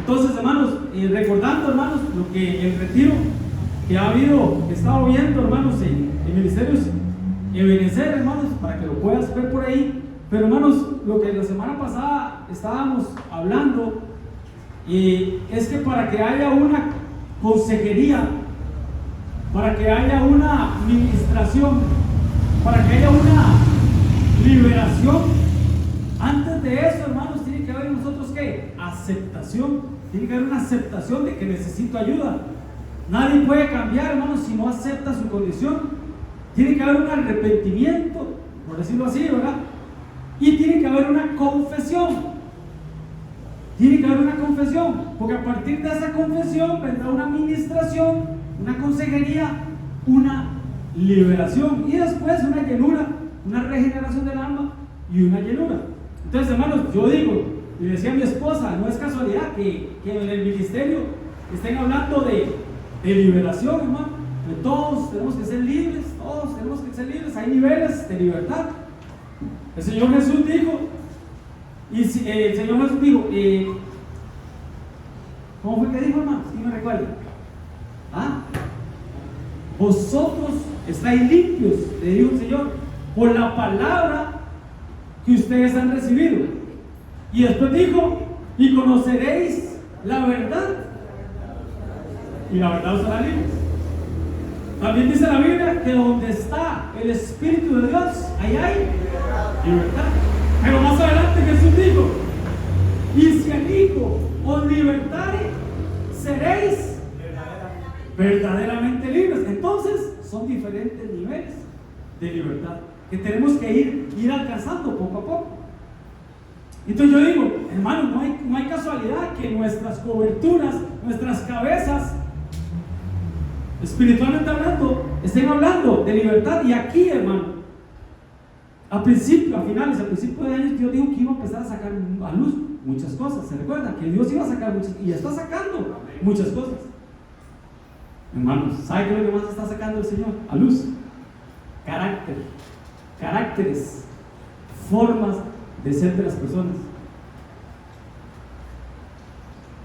Entonces, hermanos, recordando, hermanos, lo que el retiro que ha habido, que he estado viendo, hermanos, en ministerios Ebenezer, hermanos, para que lo puedas ver por ahí. Pero, hermanos, lo que la semana pasada estábamos hablando es que para que haya una consejería, para que haya una administración, para que haya una liberación, antes de eso, hermanos, tiene que haber en nosotros ¿qué? Aceptación. Tiene que haber una aceptación de que necesito ayuda. Nadie puede cambiar, hermanos, si no acepta su condición. Tiene que haber un arrepentimiento, por decirlo así, ¿verdad? Y tiene que haber una confesión. Tiene que haber una confesión, porque a partir de esa confesión vendrá una administración, una consejería, una liberación y después una llenura, una regeneración del alma y una llenura. Entonces, hermanos, yo digo, y decía a mi esposa, no es casualidad que en el ministerio estén hablando de liberación, hermano. De todos tenemos que ser libres, todos tenemos que ser libres, hay niveles de libertad. El Señor Jesús dijo, el Señor Jesús dijo, ¿cómo fue que dijo, hermano? ¿Quién me recuerda? Vosotros estáis limpios, le dijo el Señor, por la palabra que ustedes han recibido. Y después dijo, y conoceréis la verdad, y la verdad os hará libres. También dice la Biblia que donde está el Espíritu de Dios, ahí hay libertad. Pero más adelante Jesús dijo, y si el Hijo os libertare, seréis verdaderamente libres. Entonces son diferentes niveles de libertad que tenemos que ir alcanzando poco a poco. Entonces yo digo, hermano, no hay casualidad que nuestras coberturas, nuestras cabezas, espiritualmente hablando, estén hablando de libertad. Y aquí, hermano, a principio de años, Dios dijo que iba a empezar a sacar a luz muchas cosas. ¿Se recuerda? Que Dios iba a sacar muchas, y está sacando muchas cosas. Hermanos, ¿sabe qué es lo que más está sacando el Señor? A luz. Caracteres, formas de ser de las personas.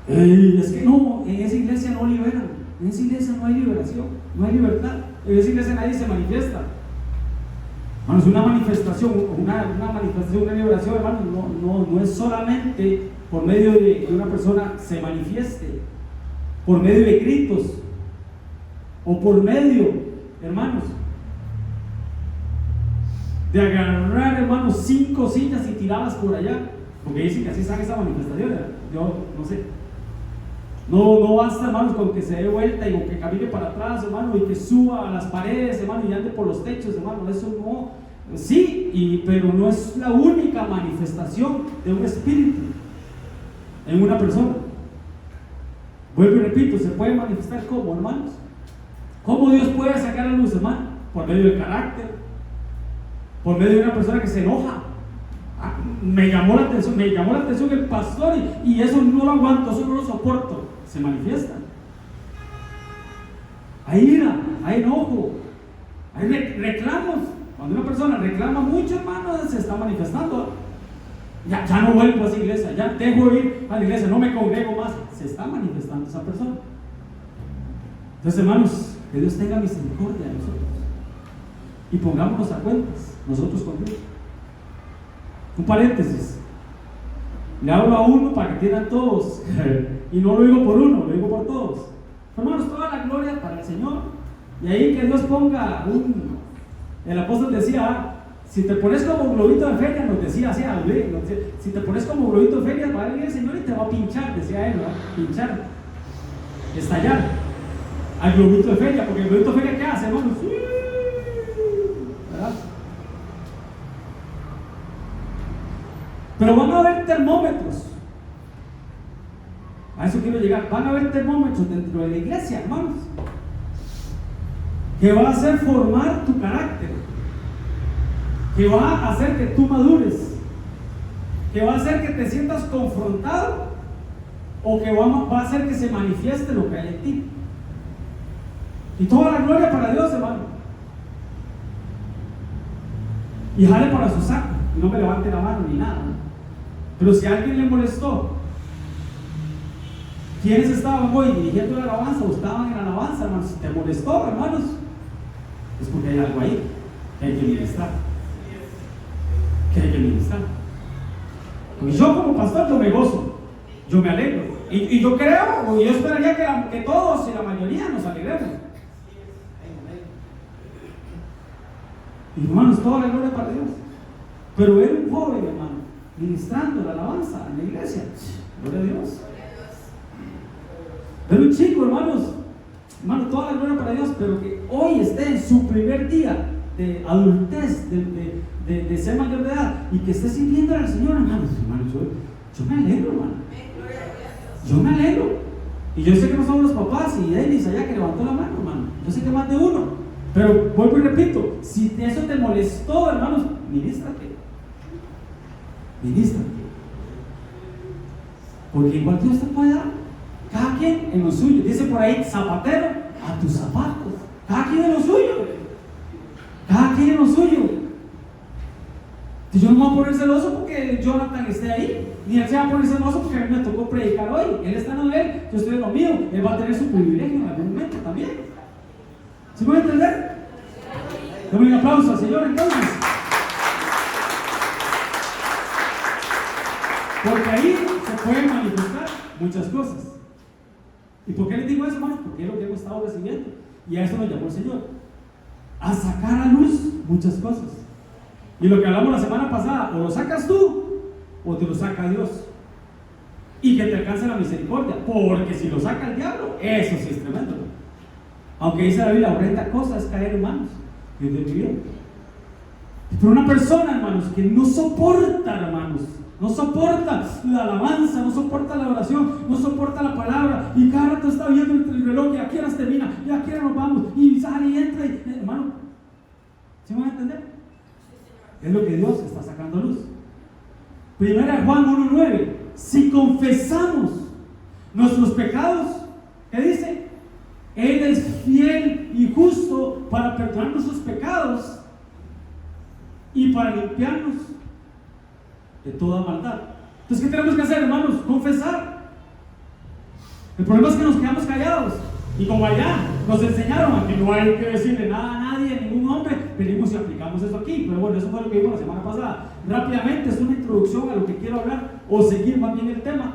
Es que no, en esa iglesia no liberan, en esa iglesia no hay liberación, no hay libertad, en esa iglesia nadie se manifiesta. Hermanos, una manifestación, una liberación, hermanos, no es solamente por medio de que una persona se manifieste, por medio de gritos, o por medio, hermanos, de agarrar, hermanos, 5 sillas y tirarlas por allá, porque dicen que así sale esa manifestación, ¿verdad? Yo no sé. No basta, hermanos, con que se dé vuelta y con que camine para atrás, hermano, y que suba a las paredes, hermano, y ande por los techos, hermano. Eso no, sí, pero no es la única manifestación de un espíritu en una persona. Vuelvo y repito, se puede manifestar como, hermanos. ¿Cómo Dios puede sacar a luz, hermano? Por medio del carácter, por medio de una persona que se enoja. Me llamó la atención el pastor y eso no lo aguanto, eso no lo soporto. Se manifiesta. Hay ira, hay enojo, hay reclamos. Cuando una persona reclama mucho, hermano, se está manifestando. Ya no vuelvo a esa iglesia, ya dejo de ir a la iglesia, no me congrego más. Se está manifestando esa persona. Entonces, hermanos, que Dios tenga misericordia de nosotros y pongámonos a cuentas nosotros con Dios. Un paréntesis, le hablo a uno para que entiendan todos y no lo digo por uno, lo digo por todos. Hermanos, toda la gloria para el Señor, y ahí que Dios ponga el apóstol decía, si te pones como globito de feria, nos decía así, si te pones como globito de feria, va a venir el Señor y te va a pinchar, decía él, ¿verdad? Pinchar, estallar al globito de feria, porque el globito de feria, ¿qué hace, hermanos? ¿Verdad? Pero van a haber termómetros, a eso quiero llegar, van a haber termómetros dentro de la iglesia, hermanos, que va a hacer formar tu carácter, que va a hacer que tú madures, que va a hacer que te sientas confrontado, o que va a hacer que se manifieste lo que hay en ti. Y toda la gloria para Dios, hermano. Y jale para su saco, y no me levante la mano ni nada, ¿no? Pero si a alguien le molestó ¿Quiénes estaban hoy dirigiendo la alabanza o estaban en la alabanza, hermanos? Si te molestó, hermanos, es porque hay algo ahí que hay que ministrar. Que hay que ministrar. Y yo como pastor, yo me gozo, yo me alegro. Y yo creo, o yo esperaría que todos y la mayoría nos alegremos. Y hermanos, toda la gloria para Dios. Pero era un joven, hermano, ministrando la alabanza en la iglesia. Gloria a Dios. Era un chico, hermanos, toda la gloria para Dios, pero que hoy esté en su primer día de adultez, de ser mayor de edad, y que esté sirviendo al Señor, hermanos, yo me alegro, hermano. Yo me alegro. Y yo sé que no somos los papás y Ellis allá que levantó la mano, hermano. Yo sé que más de uno. Pero vuelvo y repito, si eso te molestó, hermanos, ministrate. Ministrate. Porque igual Dios te puede dar. Cada quien en lo suyo. Dice por ahí, zapatero a tus zapatos. Cada quien en lo suyo. Cada quien en lo suyo. Y yo no me voy a poner celoso porque Jonathan esté ahí. Ni él se va a poner celoso porque a mí me tocó predicar hoy. Él está en lo de él, yo estoy en lo mío. Él va a tener su privilegio en algún momento también. ¿Sí me va a entender? Dame un aplauso al Señor entonces. Porque ahí se pueden manifestar muchas cosas. ¿Y por qué les digo eso, hermano? Porque es lo que hemos estado recibiendo. Y a eso nos llamó el Señor. A sacar a luz muchas cosas. Y lo que hablamos la semana pasada, o lo sacas tú, o te lo saca Dios. Y que te alcance la misericordia. Porque si lo saca el diablo, eso sí es tremendo. Aunque dice la Biblia, horrenda cosa es caer en manos. Dios de mi vida. Pero una persona, hermanos, que no soporta, hermanos, no soporta la alabanza, no soporta la oración, no soporta la palabra, y cada rato está viendo el reloj, y a qué horas termina, y a qué hora nos vamos, y sale y entra, hermano, ¿sí me van a entender? Es lo que Dios está sacando a luz. Primera Juan 1:9. Si confesamos nuestros pecados, ¿qué dice? Él es fiel y justo para perdonar nuestros pecados y para limpiarnos de toda maldad. Entonces, ¿qué tenemos que hacer, hermanos? Confesar. El problema es que nos quedamos callados. Y como allá nos enseñaron a que no hay que decirle nada a nadie, a ningún hombre, venimos y aplicamos eso aquí. Pero bueno, eso fue lo que vimos la semana pasada. Rápidamente, es una introducción a lo que quiero hablar, o seguir más bien el tema.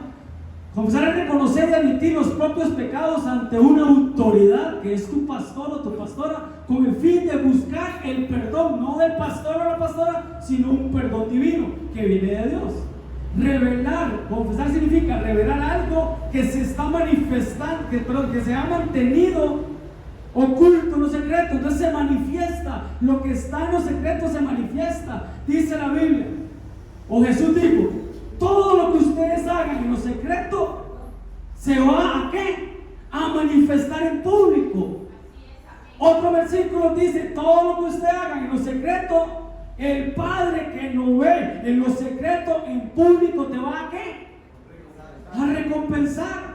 Confesar es reconocer y admitir los propios pecados ante una autoridad que es tu pastor o tu pastora, con el fin de buscar el perdón, no del pastor o la pastora, sino un perdón divino que viene de Dios. Revelar, confesar significa revelar algo que se está manifestando, que se ha mantenido oculto en los secretos. Entonces se manifiesta, lo que está en los secretos se manifiesta, dice la Biblia. O Jesús dijo, todo lo que ustedes hagan en lo secreto se va a ¿qué? A manifestar en público. Otro versículo dice, todo lo que ustedes hagan en lo secreto, el Padre que no ve en lo secreto, en público te va a ¿qué? A recompensar.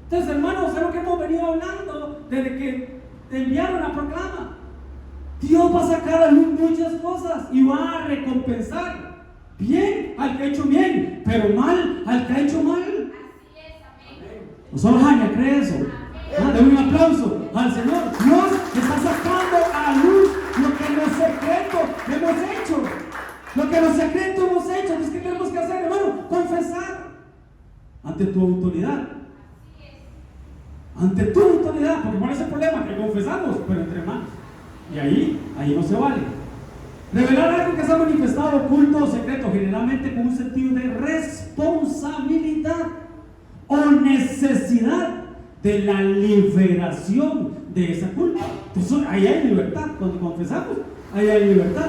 Entonces, hermanos, es lo que hemos venido hablando desde que te enviaron la proclama. Dios va a sacar a luz muchas cosas y va a recompensar bien al que ha hecho bien, pero mal al que ha hecho mal. No solo Jaña cree eso. Denle un aplauso al Señor. Dios está sacando a la luz lo que en los secretos hemos hecho. Lo que en los secretos hemos hecho. Entonces, ¿qué tenemos que hacer, hermano? Confesar ante tu autoridad. Ante tu autoridad. Porque ¿cuál es el problema? Que confesamos, pero entre manos. Y ahí no se vale. Revelar algo que se ha manifestado oculto o secreto, generalmente con un sentido de responsabilidad o necesidad de la liberación de esa culpa. Entonces ahí hay libertad. Cuando confesamos, ahí hay libertad.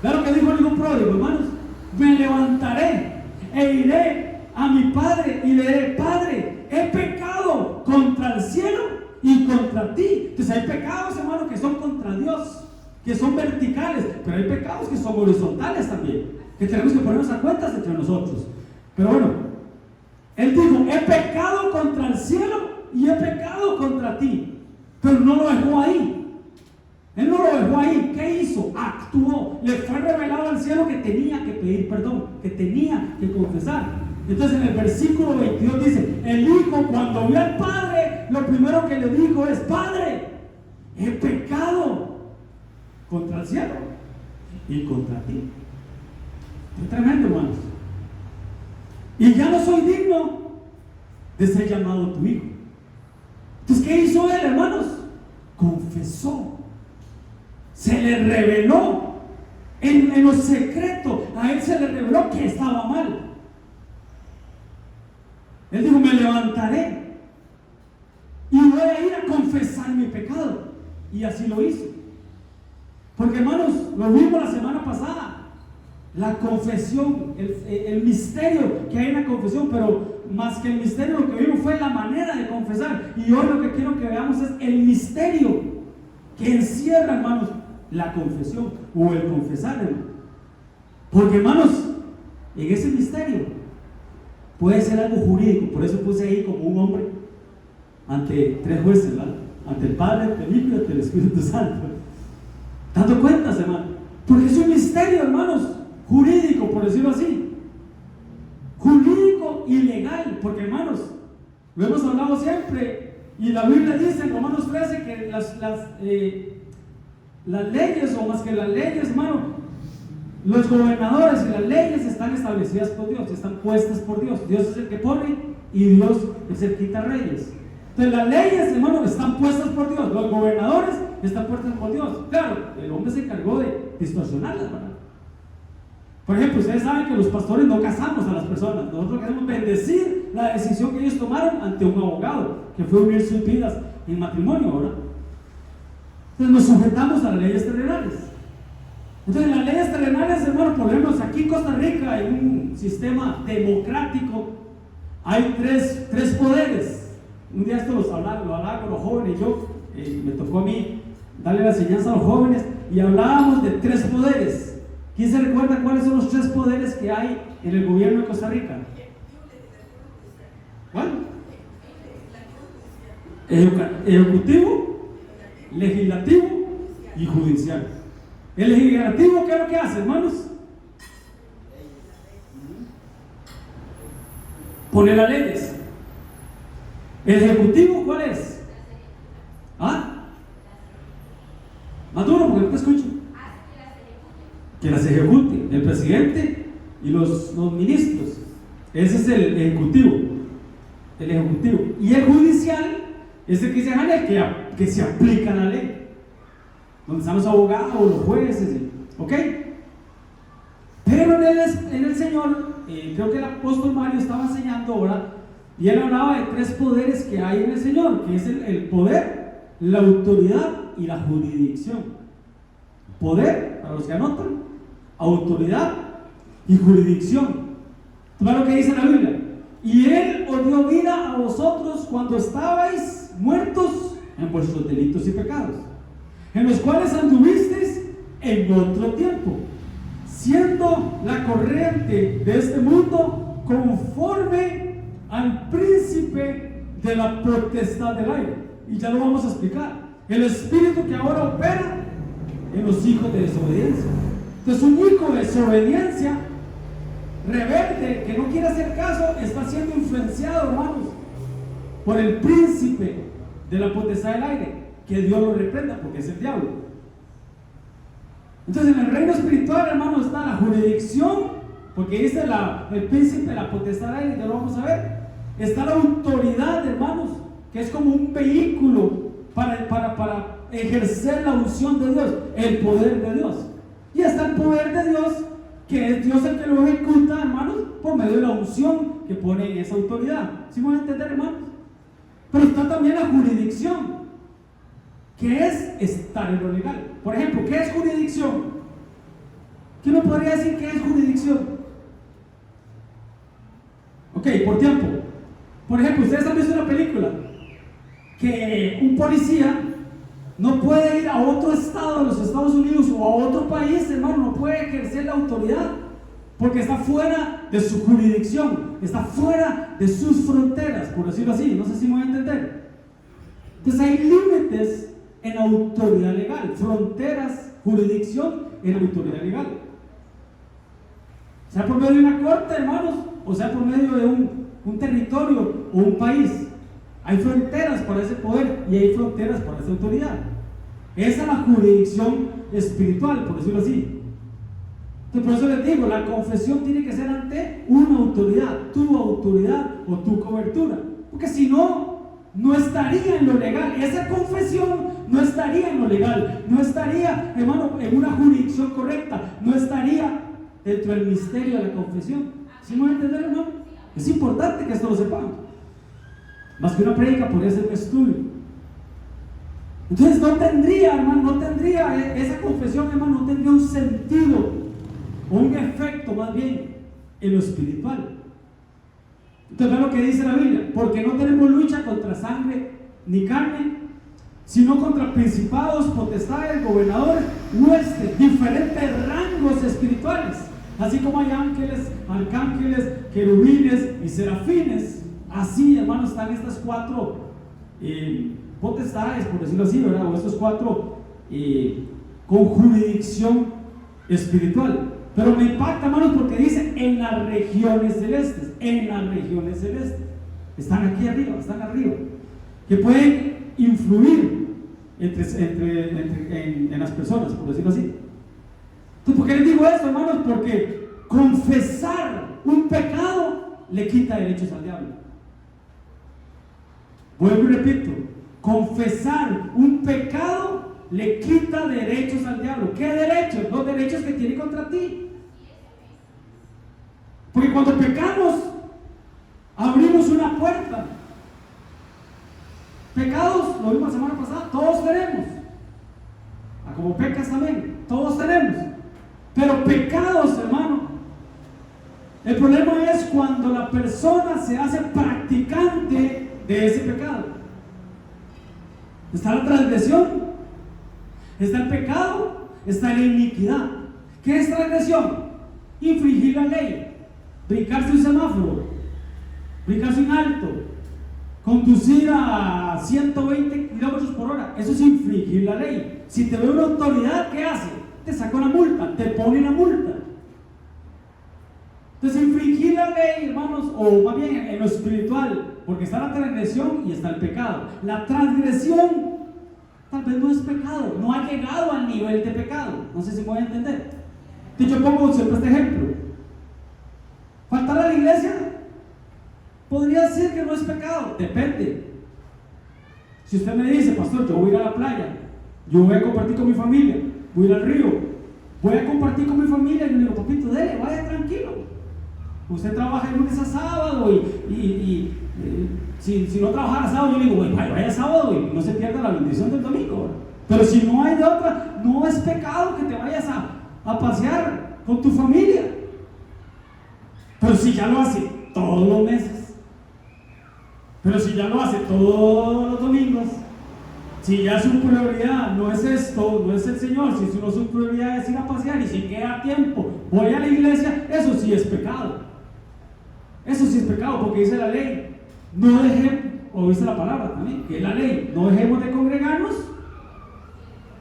¿Vean lo que dijo el hijo pródigo, hermanos? Me levantaré e iré a mi padre y le diré, Padre, he pecado contra el cielo y contra ti. Entonces hay pecados, hermanos, que son contra Dios, que son verticales, pero hay pecados que son horizontales también, que tenemos que ponernos a cuentas entre nosotros. Pero bueno, él dijo, he pecado contra el cielo y he pecado contra ti, pero no lo dejó ahí. Él no lo dejó ahí. ¿Qué hizo? Actuó. Le fue revelado al cielo que tenía que pedir perdón, que tenía que confesar. Entonces en el versículo 22 dice, el Hijo hijo, cuando vio al padre, lo primero que le dijo es: Padre, he pecado contra el cielo y contra ti. Es tremendo, hermanos. Y ya no soy digno de ser llamado tu hijo. Entonces, ¿qué hizo él, hermanos? Confesó. Se le reveló en lo secreto. A él se le reveló que estaba mal. Él dijo: me levantaré y voy a ir a confesar mi pecado. Y así lo hizo. Porque, hermanos, lo vimos la semana pasada. La confesión, el misterio que hay en la confesión, pero más que el misterio, lo que vimos fue la manera de confesar. Y hoy lo que quiero que veamos es el misterio que encierra, hermanos, la confesión o el confesar, hermanos. Porque, hermanos, en ese misterio puede ser algo jurídico. Por eso puse ahí como un hombre ante tres jueces, ¿verdad? Ante el Padre, ante el Hijo y ante el Espíritu Santo. Dando cuentas, hermano, porque es un misterio, hermanos, jurídico, por decirlo así, jurídico y legal. Porque, hermanos, lo hemos hablado siempre, y la Biblia dice en Romanos 13 que las leyes, o más que las leyes, hermano, los gobernadores y las leyes están establecidas por Dios, están puestas por Dios. Dios es el que pone y Dios es el que quita reyes. Entonces las leyes, hermano, están puestas por Dios. Los gobernadores están puestos por Dios. Claro, el hombre se encargó de distorsionarlas, ¿verdad? Por ejemplo, ustedes saben que los pastores no casamos a las personas. Nosotros queremos bendecir la decisión que ellos tomaron ante un abogado, que fue unir sus vidas en matrimonio, ¿verdad? Entonces nos sujetamos a las leyes terrenales. Entonces en las leyes terrenales, hermano, por ejemplo, aquí en Costa Rica, en un sistema democrático, hay tres poderes. Un día esto lo hablaba con los jóvenes. Me tocó a mí darle la enseñanza a los jóvenes y hablábamos de tres poderes. ¿Quién se recuerda cuáles son los tres poderes que hay en el gobierno de Costa Rica? ¿Cuál? Ejecutivo, legislativo y judicial. El legislativo, ¿qué es lo que hace, hermanos? Pone las leyes. ¿El ejecutivo cuál es? ¿Ah? Más duro porque no te escucho. Que las ejecute el presidente y los ministros. Ese es el ejecutivo. El ejecutivo. Y el judicial es el que se llama el que se aplica la ley. Donde están los abogados, los jueces, ¿ok? Pero en el Señor, creo que el apóstol Mario estaba enseñando ahora, y él hablaba de tres poderes que hay en el Señor, que es el poder, la autoridad y la jurisdicción. Poder, para los que anotan, autoridad y jurisdicción. ¿Tú lo que dice la Biblia? Y Él os dio vida a vosotros cuando estabais muertos en vuestros delitos y pecados, en los cuales anduvisteis en otro tiempo, siendo la corriente de este mundo, conforme al príncipe de la potestad del aire. Y ya lo vamos a explicar. El espíritu que ahora opera en los hijos de desobediencia. Entonces, un hijo de desobediencia, rebelde, que no quiere hacer caso, está siendo influenciado, hermanos, por el príncipe de la potestad del aire. Que Dios lo reprenda, porque es el diablo. Entonces, en el reino espiritual, hermanos, está la jurisdicción, porque dice el príncipe de la potestad del aire, ya lo vamos a ver. Está la autoridad, hermanos, que es como un vehículo para ejercer la unción de Dios, el poder de Dios. Y está el poder de Dios, que es Dios el que lo ejecuta, hermanos, por medio de la unción que pone en esa autoridad. ¿Sí me van a entender, hermanos? Pero está también la jurisdicción, que es estar en lo legal. Por ejemplo, ¿qué es jurisdicción? ¿Quién me podría decir qué es jurisdicción? Ok, por tiempo. Por ejemplo, ustedes han visto una película que un policía no puede ir a otro estado de los Estados Unidos o a otro país, hermano, no puede ejercer la autoridad porque está fuera de su jurisdicción, está fuera de sus fronteras, por decirlo así. No sé si me voy a entender. Entonces hay límites en autoridad legal, fronteras, jurisdicción en autoridad legal. Sea por medio de una corte, hermanos, o sea por medio de un territorio o un país. Hay fronteras para ese poder y hay fronteras para esa autoridad. Esa es la jurisdicción espiritual, por decirlo así. Entonces, por eso les digo, la confesión tiene que ser ante una autoridad, tu autoridad o tu cobertura. Porque si no, no estaría en lo legal. Esa confesión no estaría en lo legal, no estaría, hermano, en una jurisdicción correcta, no estaría dentro del misterio de la confesión. ¿Sí me van a entender, hermano? Es importante que esto lo sepamos. Más que una prédica podría ser un estudio. Entonces no tendría, hermano, no tendría esa confesión, hermano, no tendría un sentido o un efecto más bien en lo espiritual. Entonces vean lo que dice la Biblia: porque no tenemos lucha contra sangre ni carne, sino contra principados, potestades, gobernadores, huestes, diferentes rangos espirituales, así como hay ángeles, arcángeles, querubines y serafines. Así, hermanos, están estas cuatro potestades, por decirlo así, ¿verdad? O estos cuatro con jurisdicción espiritual. Pero me impacta, hermanos, porque dice en las regiones celestes. En las regiones celestes. Están aquí arriba, están arriba. Que pueden influir en las personas, por decirlo así. Entonces, ¿por qué les digo esto, hermanos? Porque confesar un pecado le quita derechos al diablo. Vuelvo y repito: confesar un pecado le quita derechos al diablo. ¿Qué derechos? Los derechos que tiene contra ti. Porque cuando pecamos, abrimos una puerta. Pecados, lo vimos la semana pasada, todos tenemos. Como pecas también, todos tenemos. Pero pecados, hermano, el problema es cuando la persona se hace practicante de ese pecado. Está la transgresión, está el pecado, está la iniquidad. ¿Qué es transgresión? Infringir la ley, brincarse un semáforo, brincarse un alto, conducir a 120 kilómetros por hora. Eso es infringir la ley. Si te ve una autoridad, ¿qué hace? Te saca una multa, te pone una multa. Entonces, infringir la ley, hermanos, o más bien en lo espiritual, porque está la transgresión y está el pecado. La transgresión tal vez no es pecado, no ha llegado al nivel de pecado. No sé si me voy a entender. Entonces, yo pongo siempre este ejemplo. Faltar a la iglesia podría ser que no es pecado, depende. Si usted me dice: pastor, yo voy a ir a la playa, yo voy a compartir con mi familia, voy a ir al río, voy a compartir con mi familia, y yo le digo: papito, dele, vaya tranquilo. Usted trabaja de lunes a sábado y si no trabajara sábado, yo le digo: vaya sábado y no se pierda la bendición del domingo. Pero si no hay de otra, no es pecado que te vayas a pasear con tu familia. Pero si ya lo hace todos los meses, pero si ya lo hace todos los domingos, si ya su prioridad no es esto, no es el Señor, si su prioridad es ir a pasear y si queda tiempo voy a la iglesia, eso sí es pecado. Eso sí es pecado, porque dice la ley: no dejemos, o dice la palabra también, que es la ley, no dejemos de congregarnos,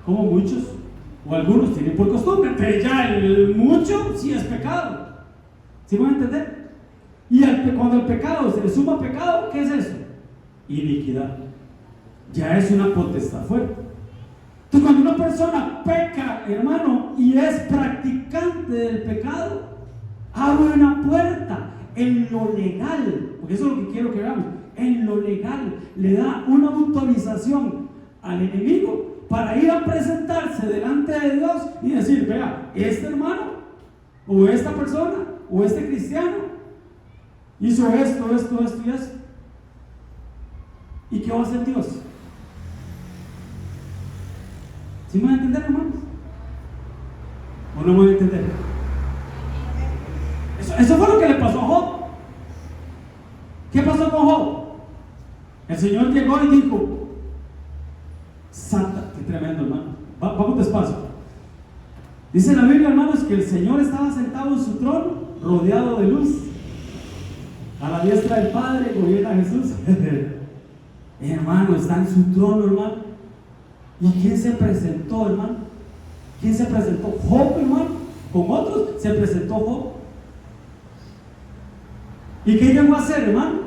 como muchos o algunos tienen por costumbre, pero ya el mucho sí es pecado. ¿Sí van a entender? Y cuando el pecado se le suma pecado, ¿qué es eso? Iniquidad. Ya es una potestad fuerte. Entonces, cuando una persona peca, hermano, y es practicante del pecado, abre una puerta en lo legal, porque eso es lo que quiero que veamos. En lo legal le da una autorización al enemigo para ir a presentarse delante de Dios y decir: vea, este hermano o esta persona o este cristiano hizo esto y esto. ¿Y qué va a hacer Dios? ¿Sí me van a entender, hermanos? ¿O no me van a entender? Eso fue lo que le pasó a Job. ¿Qué pasó con Job? El Señor llegó y dijo: Santa, qué tremendo, hermano. Vamos despacio. Dice la Biblia, hermanos, que el Señor estaba sentado en su trono, rodeado de luz. A la diestra del Padre gobierna Jesús. Hermano, está en su trono, hermano. ¿Y quién se presentó, hermano? ¿Quién se presentó? Job, hermano. Con otros se presentó Job. ¿Y qué llegó a hacer, hermano?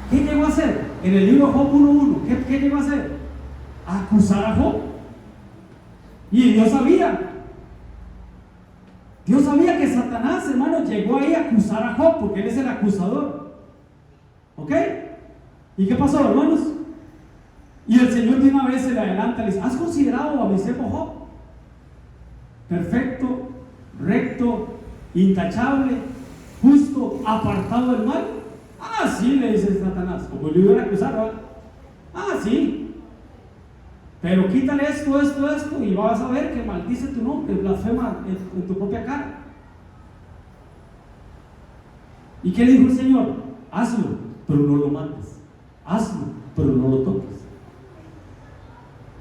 ¿Qué llegó a hacer? en el libro de Job 1:1, ¿qué llegó a hacer? A acusar a Job. Y Dios sabía que Satanás, hermano, llegó ahí a acusar a Job, porque él es el acusador. ¿Ok? ¿Y qué pasó, hermanos? Y el Señor de una vez se le adelanta y le dice: ¿has considerado a mi siervo Job? Perfecto, recto, intachable, justo, apartado del mal. Ah, sí, le dice Satanás, como le iban a acusar, ¿verdad? Ah, sí, pero quítale esto, y vas a ver que maldice tu nombre, blasfema en tu propia cara. ¿Y qué le dijo el Señor? Hazlo, pero no lo mates. Hazlo, pero no lo toques.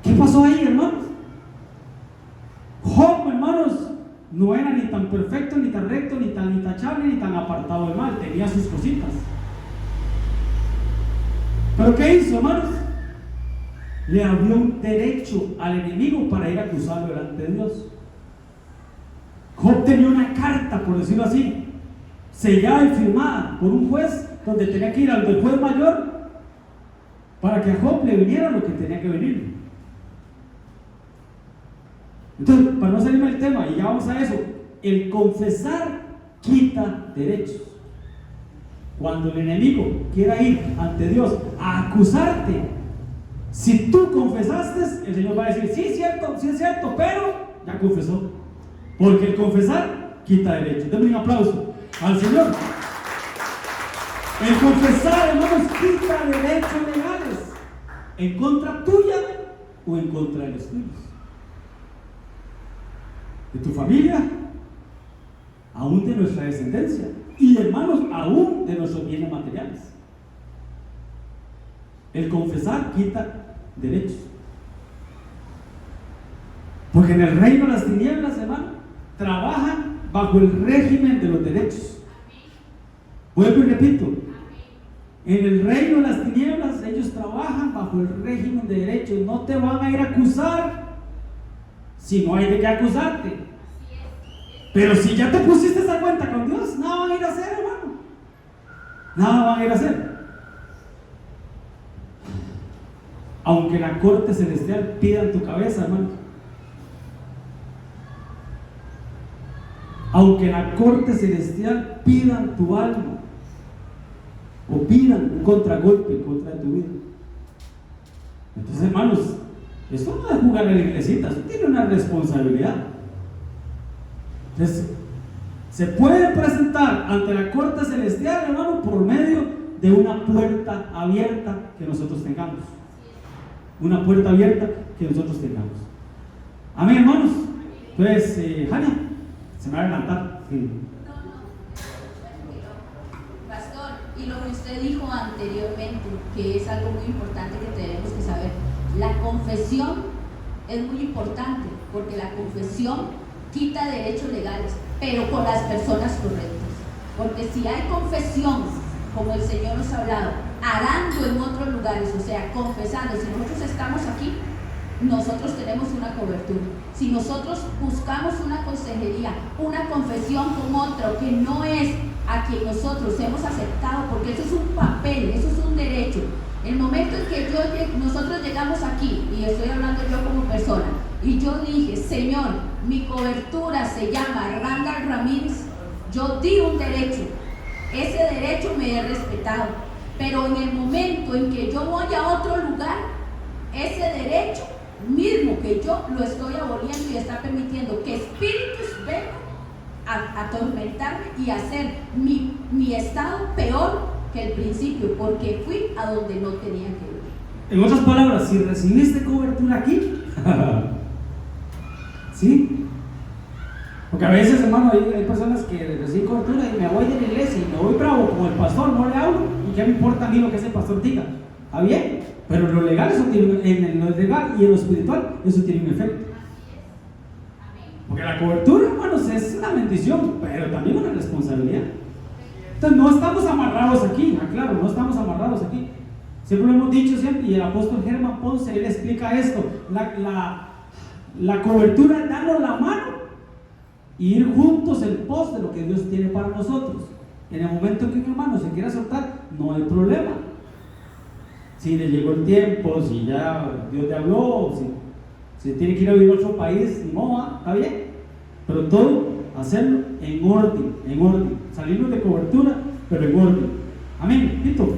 ¿Qué pasó ahí, hermanos? Job, hermanos, no era ni tan perfecto, ni tan recto, ni tan intachable, ni tan apartado del mal. Tenía sus cositas. ¿Pero qué hizo, hermanos? Le abrió un derecho al enemigo para ir a acusarlo delante de Dios. Job tenía una carta, por decirlo así, sellada y firmada por un juez, donde tenía que ir al del juez mayor para que a Job le viniera lo que tenía que venir. Entonces, para no salirme del tema, y ya vamos a eso, el confesar quita derechos. Cuando el enemigo quiera ir ante Dios a acusarte, si tú confesaste, el Señor va a decir: sí es cierto, pero ya confesó. Porque el confesar quita derechos. Denme un aplauso al Señor. El confesar, hermanos, quita derechos legales en contra tuya o en contra de los tuyos, de tu familia, aún de nuestra descendencia, y hermanos, aún de nuestros bienes materiales. El confesar quita derechos, porque en el reino de las tinieblas, hermano, trabajan bajo el régimen de los derechos. Vuelvo y repito: en el reino de las tinieblas ellos trabajan bajo el régimen de derechos. No te van a ir a acusar si no hay de qué acusarte. Pero si ya te pusiste esa cuenta con Dios, nada van a ir a hacer, hermano. Nada van a ir a hacer. Aunque la corte celestial pida en tu cabeza, hermano. Aunque la corte celestial pida en tu alma, o pidan un contragolpe en contra de tu vida. Entonces, hermanos, esto no es jugar en la iglesita, esto tiene una responsabilidad. Entonces, se puede presentar ante la corte celestial, hermano, por medio de una puerta abierta que nosotros tengamos. Una puerta abierta que nosotros tengamos. Amén, hermanos. Entonces, Jania, se me va a adelantar. Sí. Pastor, y lo que usted dijo anteriormente, que es algo muy importante que tenemos que saber, la confesión es muy importante, porque la confesión quita derechos legales, pero con las personas correctas. Porque si hay confesión, como el Señor nos ha hablado, arando en otros lugares, o sea, confesando, si nosotros estamos aquí, nosotros tenemos una cobertura. Si nosotros buscamos una consejería, una confesión con otro que no es a quien nosotros hemos aceptado, porque eso es un papel, eso es un derecho. El momento en que nosotros llegamos aquí, y estoy hablando yo como persona, y yo dije: Señor, mi cobertura se llama Randall Ramírez, yo di un derecho, ese derecho me he respetado, pero en el momento en que yo voy a otro lugar, ese derecho mismo que yo lo estoy aboliendo y está permitiendo que espíritus vengan a atormentarme y hacer mi estado peor que el principio, porque fui a donde no tenía que ir. En otras palabras, si recibiste cobertura aquí, ¿sí? Porque a veces, hermano, hay personas que reciben cobertura y me voy de la iglesia y me voy bravo como el pastor, no le hablo, y qué me importa a mí lo que ese pastor diga. ¿Está bien? Pero en lo legal, eso tiene, en lo legal y en lo espiritual, eso tiene un efecto. Porque la cobertura, hermanos, es una bendición, pero también una responsabilidad. Entonces, no estamos amarrados aquí, aclaro, no estamos amarrados aquí. Siempre lo hemos dicho siempre, y el apóstol Germán Ponce, él explica esto: la cobertura es darnos la mano y ir juntos en pos de lo que Dios tiene para nosotros. En el momento que un hermano se quiera soltar, no hay problema. si le llegó el tiempo, si ya Dios le habló, si tiene que ir a vivir a otro país, ni modo, está bien. Pero todo, hacerlo en orden. Salirnos de cobertura, pero en orden. Amén, Tito. Eso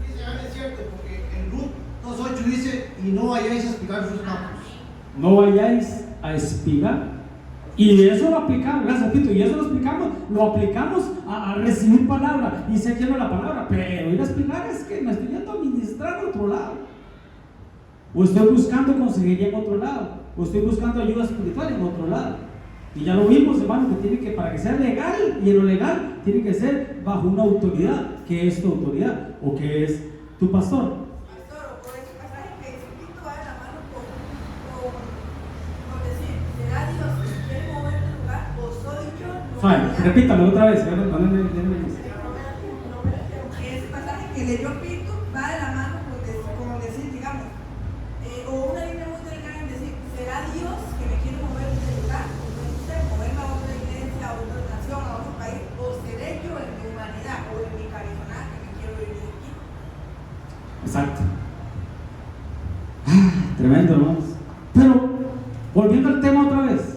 dice, es cierto, porque en Ruth 2.8 dice, y no vayáis a espigar sus campos. No vayáis a espigar. Y eso lo aplicamos, gracias Tito, y eso lo aplicamos a recibir palabra, y sé que no es la palabra, pero ir a espigar es que me estoy yendo a ministrar a otro lado, o estoy buscando consejería en otro lado, o estoy buscando ayuda espiritual en otro lado. Y ya lo vimos, hermano, que tiene que, para que sea legal, y en lo legal tiene que ser bajo una autoridad. ¿Qué es tu autoridad? ¿O qué es tu pastor? Pastor, o por ese pasaje que Jesucristo va de la mano con decir, será Dios que quiere mover el lugar, o soy yo. Fine, repítamelo otra vez. Ese pasaje que leyó Pito va de la mano con decir, digamos, o una línea muy delgada en decir, será Dios que me quiere mover de lugar, o no sé, moverme a otra iglesia, a otra nación, a otro país, o seré yo en mi humanidad o en mi carisma que me quiero vivir aquí. Exacto. Tremendo, hermanos. Pero, volviendo al tema otra vez.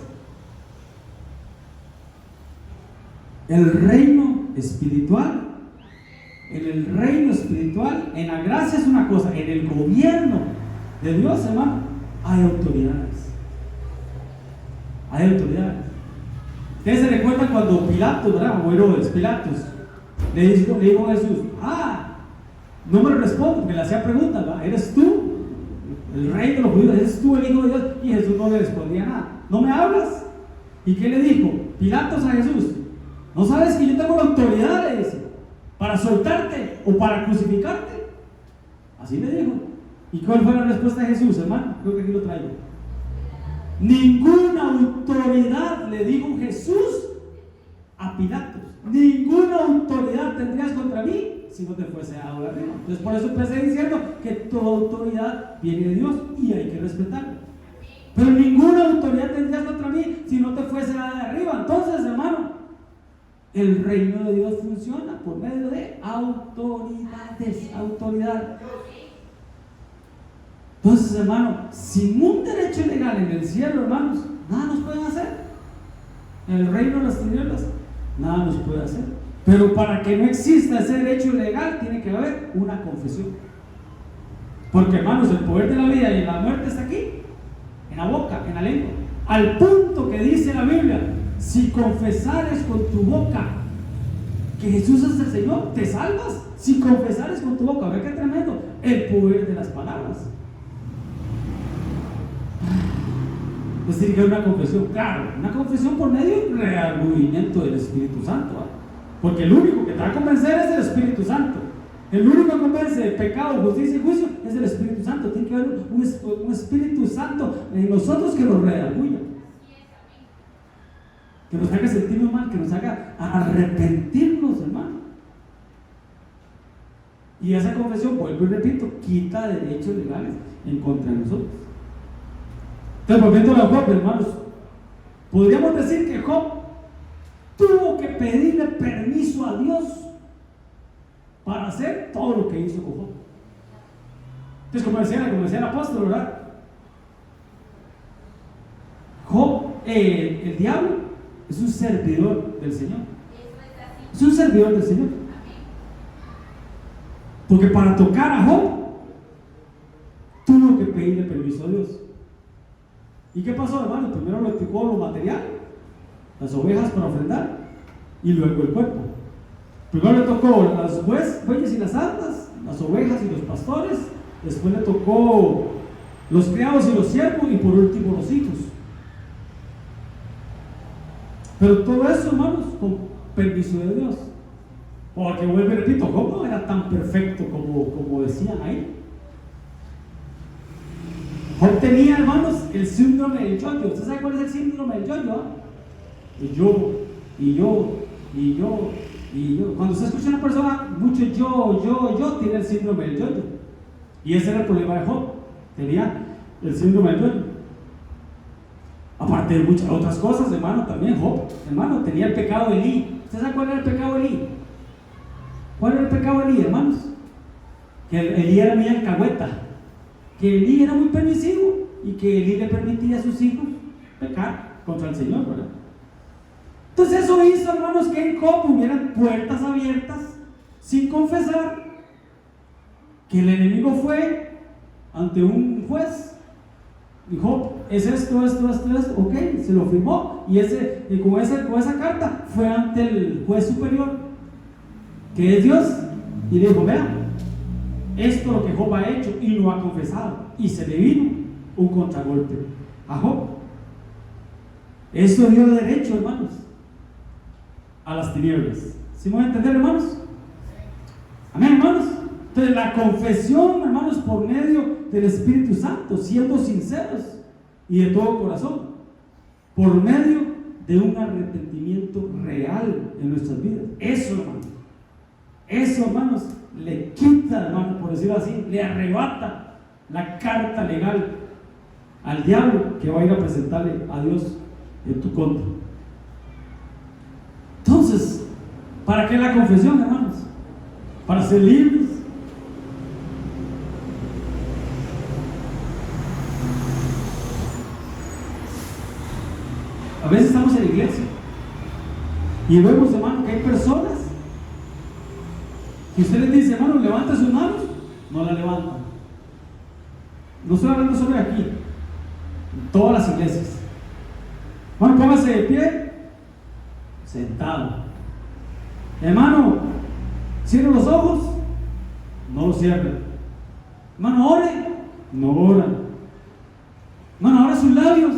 El reino espiritual, en la gracia es una cosa, en el gobierno de Dios, hermano, hay autoridades. Ustedes se recuerdan cuando Pilatos, ¿verdad? O Herodes, Pilatos, le dijo a Jesús, no me lo respondo, porque le hacía preguntas, ¿verdad? ¿Eres tú el rey de los judíos? ¿Eres tú el hijo de Dios? Y Jesús no le respondía nada. ¿No me hablas? ¿Y qué le dijo Pilatos a Jesús? ¿No sabes que yo tengo la autoridad, le dice, para soltarte o para crucificarte? Así le dijo. ¿Y cuál fue la respuesta de Jesús, hermano? Creo que aquí lo traigo. Ninguna autoridad le dijo Jesús a Pilatos. Ninguna autoridad tendrías contra mí si no te fuese a arriba. Entonces por eso empecé diciendo que toda autoridad viene de Dios y hay que respetarla. Pero ninguna autoridad tendrías contra mí si no te fuese de arriba. Entonces, hermano, el reino de Dios funciona por medio de autoridad. Entonces, hermano, sin un derecho legal en el cielo, hermanos, nada nos pueden hacer. En el reino de las tinieblas, nada nos puede hacer. Pero para que no exista ese derecho legal, tiene que haber una confesión. Porque, hermanos, el poder de la vida y de la muerte está aquí, en la boca, en la lengua. Al punto que dice la Biblia, si confesares con tu boca que Jesús es el Señor, te salvas. Si confesares con tu boca, ve qué tremendo, el poder de las palabras. Pues tiene que haber una confesión, claro, una confesión por medio del reargüimiento del Espíritu Santo, ¿eh? Porque el único que te va a convencer es el Espíritu Santo. El único que convence de pecado, justicia y juicio es el Espíritu Santo. Tiene que haber un Espíritu Santo en nosotros que nos redarguya, que nos haga sentirnos mal, que nos haga arrepentirnos, hermano. Y esa confesión, vuelvo y repito, quita derechos legales en contra de nosotros. Entonces, volviendo a Job, hermanos, podríamos decir que Job tuvo que pedirle permiso a Dios para hacer todo lo que hizo con Job. Entonces, como decía el apóstol, ¿verdad? Job, el diablo, es un servidor del Señor. Es un servidor del Señor. Porque para tocar a Job, tuvo que pedirle permiso a Dios. ¿Y qué pasó, hermano? Primero le tocó lo material, las ovejas para ofrendar, y luego el cuerpo. Primero le tocó las bueyes y las asnas, las ovejas y los pastores, después le tocó los criados y los siervos, y por último los hijos. Pero todo eso, hermanos, con permiso de Dios. Porque vuelvo y repito, Job no era tan perfecto como decían ahí. Job tenía, hermanos, el síndrome del yo-yo. ¿Usted sabe cuál es el síndrome del yo-yo? Y yo. Cuando usted escucha a una persona mucho yo, tiene el síndrome del yo-yo. Y ese era el problema de Job. Tenía el síndrome del yo-yo. Aparte de muchas otras cosas, hermano, también Job, hermano, tenía el pecado de Elí. ¿Usted sabe cuál era el pecado de Elí? ¿Cuál era el pecado de Elí, hermanos? que Elí era muy alcahueta, que Elí era muy permisivo y que Elí le permitía a sus hijos pecar contra el Señor, ¿verdad? Entonces eso hizo, hermanos, que en Job hubieran puertas abiertas sin confesar, que el enemigo fue ante un juez, dijo, es esto, ok, se lo firmó, y con esa carta fue ante el juez superior, que es Dios, y le dijo, vean, esto es lo que Job ha hecho y lo ha confesado, y se le vino un contragolpe a Job. Eso dio derecho, hermanos, a las tinieblas. ¿Sí me van a entender, hermanos? Amén, hermanos. Entonces la confesión, hermanos, por medio del Espíritu Santo, siendo sinceros y de todo corazón, por medio de un arrepentimiento real en nuestras vidas. Eso, hermanos, le quita, hermanos, por decirlo así, le arrebata la carta legal al diablo que va a ir a presentarle a Dios en tu contra. Entonces, ¿para qué la confesión, hermanos? Para ser libres. A veces estamos en la iglesia y vemos, hermano, que hay personas que usted les dice, hermano, levanta sus manos, no la levantan. No estoy hablando solo de aquí, en todas las iglesias. Hermano, póngase de pie, sentado. Hermano, cierre los ojos, no los cierre. Hermano, ore, no ora. Hermano, abra sus labios.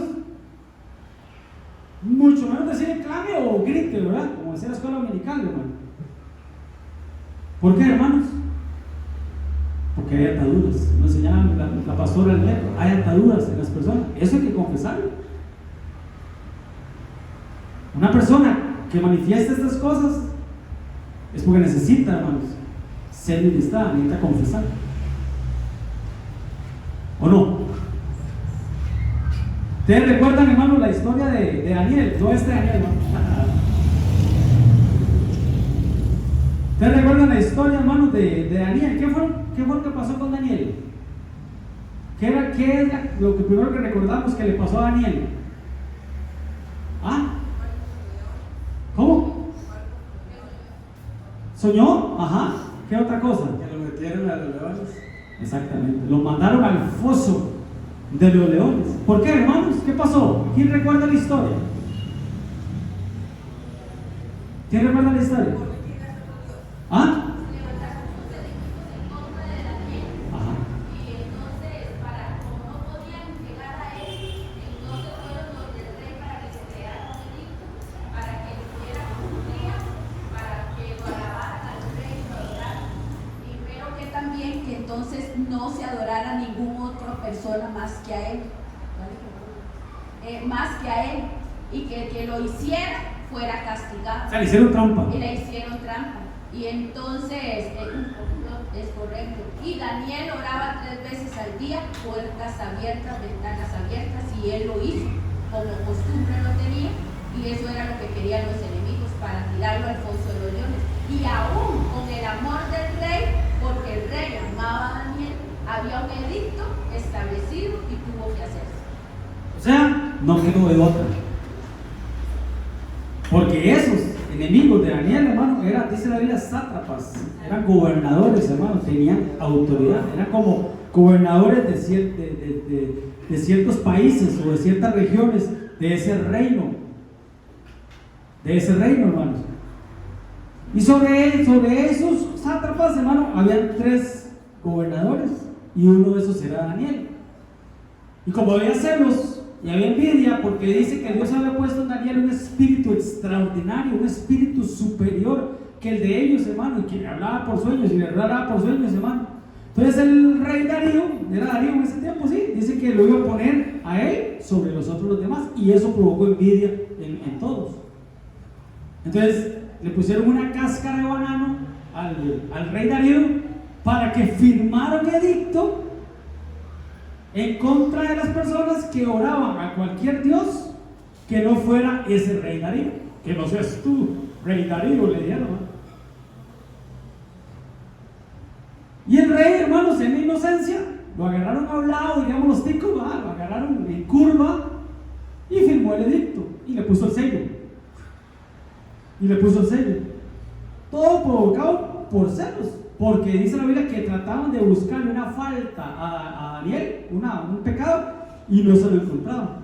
Mucho menos decir clame o grite, ¿verdad? Como decía la escuela dominical, hermano. ¿Por qué, hermanos? Porque hay ataduras. Nos enseñaba la pastora Almeida, hay ataduras en las personas. Eso hay que confesarlo. Una persona que manifiesta estas cosas es porque necesita, hermanos, ser ministrada, necesita confesar. ¿O no? ¿Ustedes recuerdan, hermano, la historia de Daniel? No Daniel, hermano. ¿Ustedes recuerdan la historia, hermano, de Daniel? ¿Qué fue lo que pasó con Daniel? ¿Qué es lo que primero que recordamos que le pasó a Daniel? ¿Ah? ¿Cómo? ¿Soñó? Ajá. ¿Qué otra cosa? Que lo metieron a los leones. Exactamente. Lo mandaron al foso de los leones. ¿Por qué, hermanos? ¿Qué pasó? ¿Quién recuerda la historia? ¿Quién recuerda la historia? ¿Ah? Entonces no se adorara a ninguna otra persona más que a él, más que a él, y que el que lo hiciera fuera castigado. O sea, le hicieron trampa. Y le hicieron trampa. Y entonces, es correcto. Y Daniel oraba 3 veces al día, puertas abiertas, ventanas abiertas, y él lo hizo, como costumbre lo tenía, y eso era lo que querían los enemigos, para tirarlo al foso de los leones. Y aún con el amor del rey, porque el rey amaba a Daniel, había un edicto establecido y tuvo que hacerse. O sea, no quedó de otra. Porque esos enemigos de Daniel, hermano, dice la Biblia, sátrapas, eran gobernadores, hermano, tenían autoridad, eran como gobernadores de ciertos países o de ciertas regiones de ese reino, hermanos. Y sobre esos sátrapas, hermano, habían 3 gobernadores, y uno de esos era Daniel. Y como había celos y había envidia, porque dice que Dios había puesto en Daniel un espíritu extraordinario, un espíritu superior que el de ellos, hermano, y que hablaba por sueños y le hablaba por sueños, hermano. Entonces el rey Darío, era Darío en ese tiempo, sí, dice que lo iba a poner a él sobre los demás, y eso provocó envidia en todos. Entonces le pusieron una cáscara de banano al rey Darío para que firmara un edicto en contra de las personas que oraban a cualquier dios que no fuera ese rey Darío. Que no seas tú, rey Darío, le dijeron, ¿no? Y el rey, hermanos, en la inocencia, lo agarraron a un lado, digamos los ticos, lo agarraron en curva y firmó el edicto y le puso el sello. Todo provocado por celos, porque dice la Biblia que trataban de buscarle una falta a Daniel, un pecado, y no se lo encontraban.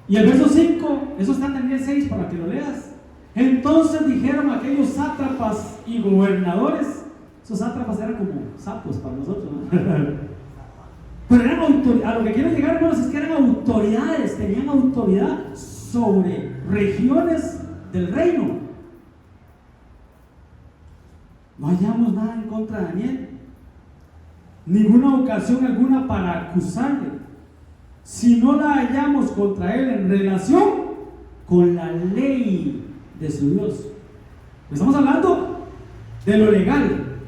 Y el verso 5, eso está en Daniel 6 para que lo leas. Entonces dijeron aquellos sátrapas y gobernadores, esos sátrapas eran como sapos para nosotros, ¿no? Pero eran autoridades. A lo que quiero llegar, hermanos, es que eran autoridades, tenían autoridad sobre regiones del reino. No hallamos nada en contra de Daniel, ninguna ocasión alguna para acusarle, si no la hallamos contra él en relación con la ley de su Dios. Estamos hablando de lo legal,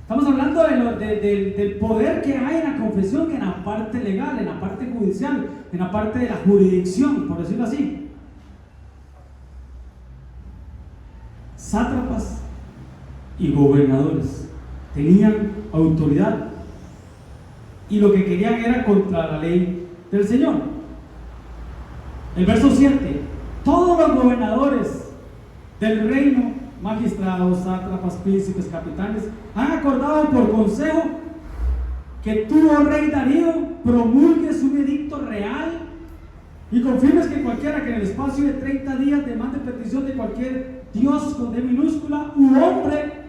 estamos hablando del poder que hay en la confesión, en la parte legal, en la parte judicial, en la parte de la jurisdicción, por decirlo así. Sátrapas y gobernadores tenían autoridad y lo que querían era contra la ley del Señor. El verso 7: todos los gobernadores del reino, magistrados, sátrapas, príncipes, capitanes, han acordado por consejo que tú, oh rey Darío, promulgues un edicto real y confirmes que cualquiera que en el espacio de 30 días demande petición de cualquier Dios con D minúscula u hombre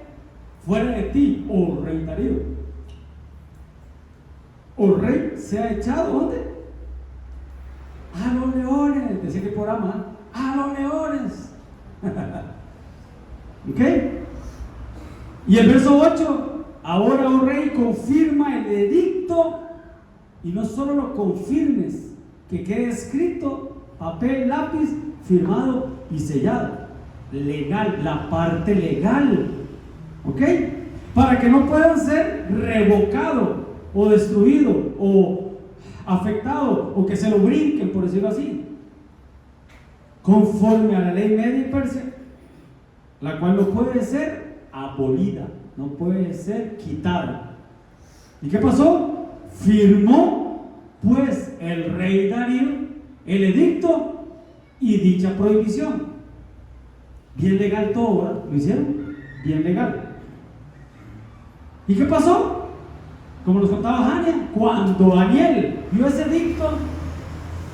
fuera de ti, oh rey Darío, o rey, sea echado, ¿dónde? A los leones, decía que programa, a los leones. ¿Ok? Y el verso 8: ahora, oh rey, confirma el edicto, y no solo lo confirmes, que quede escrito, papel, lápiz, firmado y sellado. Legal, la parte legal. ¿Ok? Para que no puedan ser revocado o destruido o afectado o que se lo brinquen, por decirlo así, conforme a la ley media y persia, la cual no puede ser abolida, no puede ser quitada. ¿Y qué pasó? Firmó pues el rey Darío el edicto y dicha prohibición. Bien legal todo, ¿verdad? ¿Lo hicieron? Bien legal. ¿Y qué pasó? Como nos contaba Jania, cuando Daniel vio ese edicto,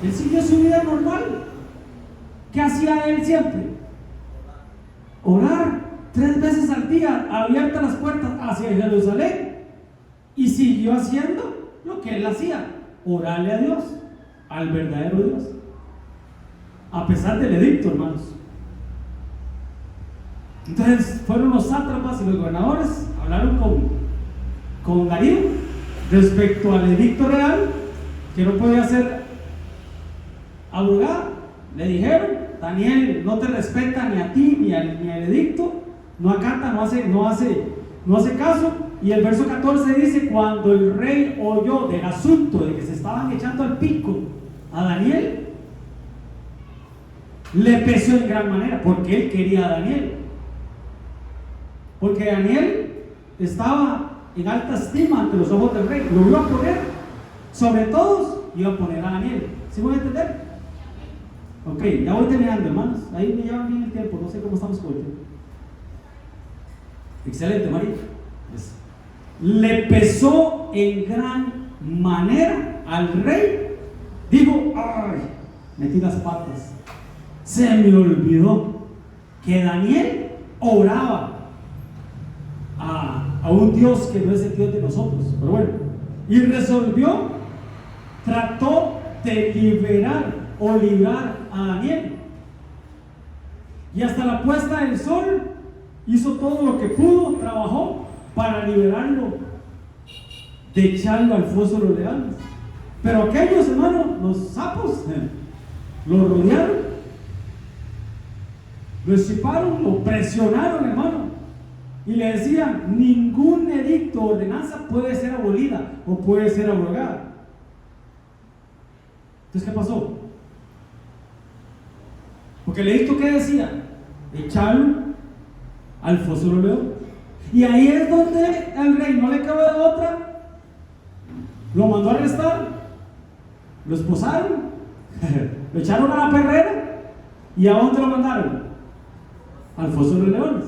él siguió su vida normal. ¿Qué hacía él siempre? Orar 3 veces al día, abiertas las puertas hacia Jerusalén, y siguió haciendo lo que él hacía: orarle a Dios, al verdadero Dios, a pesar del edicto, hermanos. Entonces fueron los sátrapas y los gobernadores, hablaron con Darío respecto al edicto real, que no podía ser abrogado. Le dijeron: Daniel no te respeta ni a ti ni al edicto, no acata, no hace caso. Y el verso 14 dice: cuando el rey oyó del asunto de que se estaban echando al pico a Daniel, le pesó en gran manera, porque él quería a Daniel, porque Daniel estaba en alta estima ante los ojos del rey. Lo iba a poner sobre todos, iba a poner a Daniel. ¿Sí voy a entender? Ok, ya voy terminando, hermanos. Ahí me llevan bien el tiempo, no sé cómo estamos con el tiempo. Excelente, María. Le pesó en gran manera al rey. Digo: ay, metí las patas. Se me olvidó que Daniel oraba a un Dios que no es el Dios de nosotros. Pero bueno, y resolvió, trató de liberar o librar a Daniel, y hasta la puesta del sol hizo todo lo que pudo, trabajó para liberarlo, de echarlo al foso de los leones. Pero aquellos, hermanos, los sapos, lo rodearon, lo estriparon, lo presionaron, hermano, y le decían: ningún edicto o ordenanza puede ser abolida o puede ser abrogada. Entonces, ¿qué pasó? Porque el edicto, ¿qué decía? Echarlo al foso de los leones. Y ahí es donde al rey no le cabe de otra, lo mandó a arrestar, lo esposaron, lo echaron a la perrera. ¿Y a dónde lo mandaron? Al foso de los leones.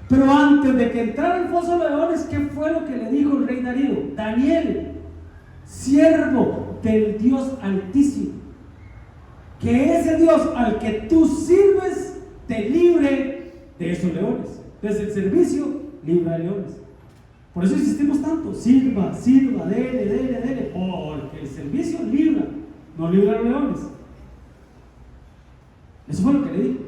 Pero antes de que entrara al foso de los leones, ¿qué fue lo que le dijo el rey Darío? Daniel, siervo del Dios Altísimo, que ese Dios al que tú sirves te libre de esos leones. Desde el servicio, libra de leones. Por eso insistimos tanto: sirva, sirva, dele, porque el servicio libra, no libra a los leones. Eso fue lo que le dijo.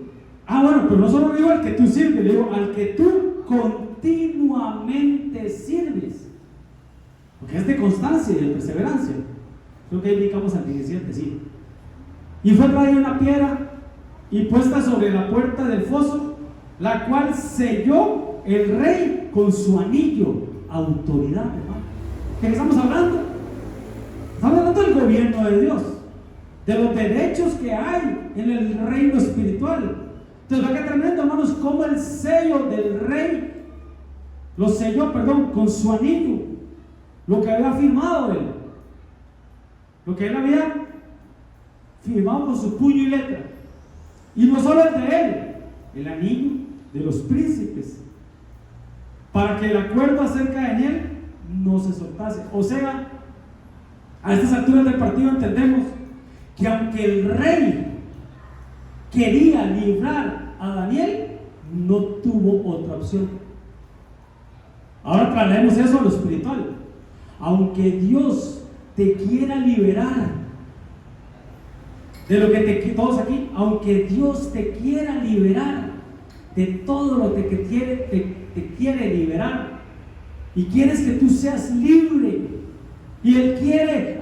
Bueno, pero no solo le digo al que tú sirves, le digo al que tú continuamente sirves, porque es de constancia y de perseverancia. Creo que ahí indicamos al 17, sí. Y fue traída una piedra y puesta sobre la puerta del foso, la cual selló el rey con su anillo, autoridad, hermano. ¿De qué estamos hablando? Estamos hablando del gobierno de Dios, de los derechos que hay en el reino espiritual. Entonces, ¿va que tremendo, hermanos? Como el sello del rey lo selló, con su anillo, lo que había firmado él, lo que él había firmado con su puño y letra. Y no solo el de él, el anillo de los príncipes, para que el acuerdo acerca de él no se soltase. O sea, a estas alturas del partido entendemos que aunque el rey quería librar a Daniel, no tuvo otra opción. Ahora traslademos eso a lo espiritual. Aunque Dios te quiera liberar de lo que todos aquí, aunque Dios te quiera liberar de todo lo que te quiere liberar, y quieres que tú seas libre, y Él quiere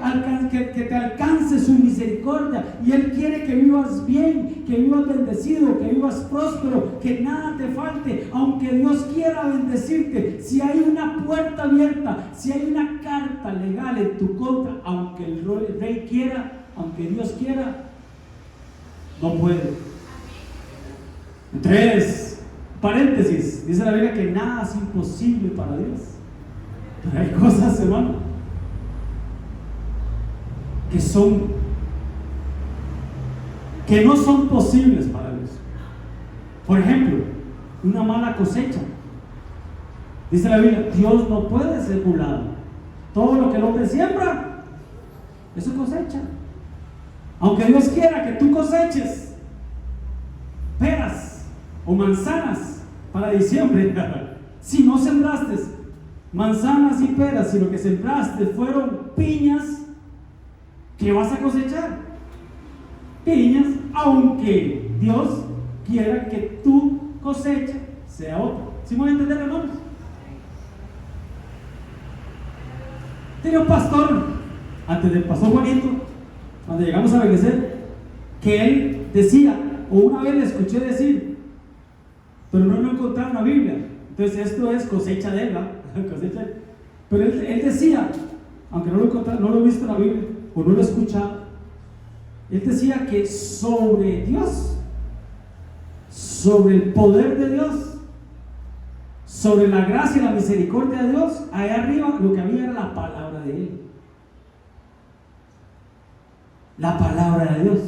que te alcance su misericordia, y Él quiere que vivas bien, que vivas bendecido, que vivas próspero, que nada te falte. Aunque Dios quiera bendecirte, si hay una puerta abierta, si hay una carta legal en tu contra, aunque el rey quiera, aunque Dios quiera, no puede. Entonces, paréntesis, dice la Biblia que nada es imposible para Dios. Pero hay cosas, hermano, que no son posibles para Dios. Por ejemplo, una mala cosecha. Dice la Biblia, Dios no puede ser burlado. Todo lo que el hombre siembra, eso cosecha. Aunque Dios quiera que tú coseches peras o manzanas para diciembre, si no sembraste manzanas y peras, si lo que sembraste fueron piñas, ¿qué vas a cosechar? Piñas, aunque Dios quiera que tu cosecha sea otra. ¿Sí me voy a entender, hermanos? Tenía un pastor, antes del pastor Juanito, cuando llegamos a Benecer, que él decía, o una vez le escuché decir, pero no encontraba una Biblia. Entonces esto es cosecha de él, cosecha. Pero él decía, aunque no lo he visto en la Biblia, o no lo he escuchado, él decía que sobre Dios, sobre el poder de Dios, sobre la gracia y la misericordia de Dios, allá arriba lo que había era la palabra de Él. La palabra de Dios.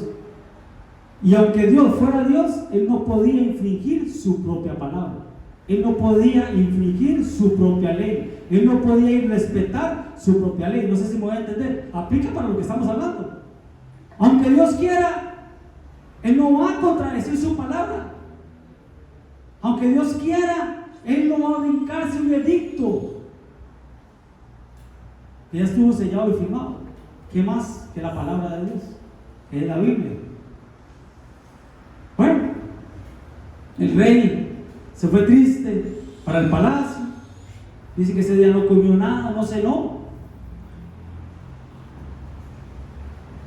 Y aunque Dios fuera Dios, Él no podía infringir su propia palabra. Él no podía infringir su propia ley. Él no podía irrespetar su propia ley. No sé si me voy a entender. Aplica para lo que estamos hablando. Aunque Dios quiera, Él no va a contradecir su palabra. Aunque Dios quiera, Él no va a brincarse un edicto que ya estuvo sellado y firmado. ¿Qué más que la palabra de Dios? Que es la Biblia. Bueno, el rey se fue triste para el palacio. Dice que ese día no comió nada, no cenó.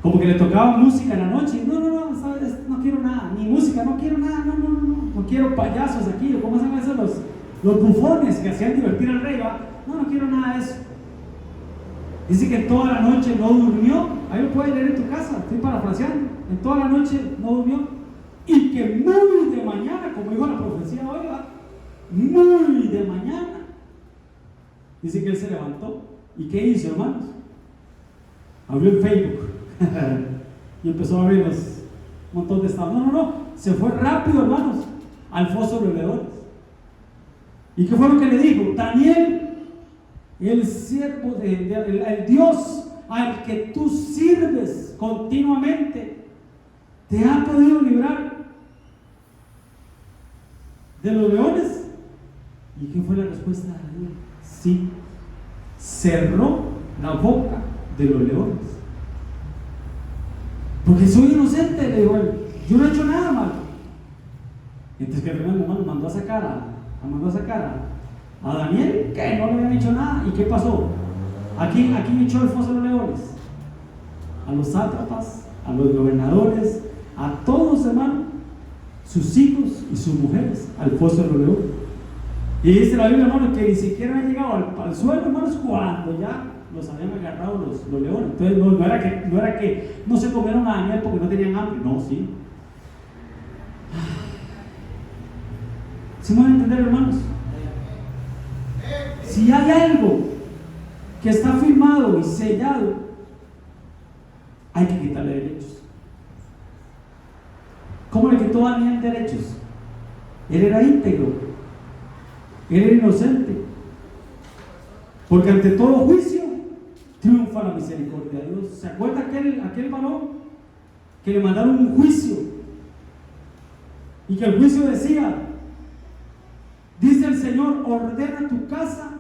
Como que le tocaba música en la noche. No, ¿sabes? No quiero nada, ni música, no quiero nada, no quiero payasos aquí, ¿cómo se llaman esos? Los bufones que hacían divertir al rey, ¿va? No quiero nada de eso. Dice que toda la noche no durmió. Ahí lo puedes leer en tu casa, estoy parafraseando. En toda la noche no durmió. Y que muy de mañana, como dijo la profecía hoy, ¿va? Muy de mañana Dice que él se levantó. ¿Y qué hizo, hermanos? Abrió el Facebook y empezó a ver un montón de estados. No, se fue rápido, hermanos, al foso de los leones. ¿Y qué fue lo que le dijo? Daniel, el siervo el Dios al que tú sirves continuamente, ¿te ha podido librar de los leones? ¿Y qué fue la respuesta de Daniel? Sí, cerró la boca de los leones. Porque soy inocente, le dijo él. Yo no he hecho nada malo. Entonces que el hermano mandó a sacar a Daniel, que no le habían hecho nada. ¿Y qué pasó? Aquí echó el foso de los leones a los sátrapas, a los gobernadores, a todos, hermano, sus hijos y sus mujeres al foso de los leones. Y dice la Biblia, hermano, que ni siquiera habían llegado al suelo, hermanos, cuando ya los habían agarrado los leones. Entonces no era que no se comieron a Daniel porque no tenían hambre. No, sí. ¿Sí me van a entender, hermanos? Si hay algo que está firmado y sellado, hay que quitarle derechos. ¿Cómo le quitó a Daniel derechos? Él era íntegro, él era inocente, porque ante todo juicio triunfa la misericordia de Dios. ¿Se acuerda aquel varón que le mandaron un juicio y que el juicio decía: dice el Señor, ordena tu casa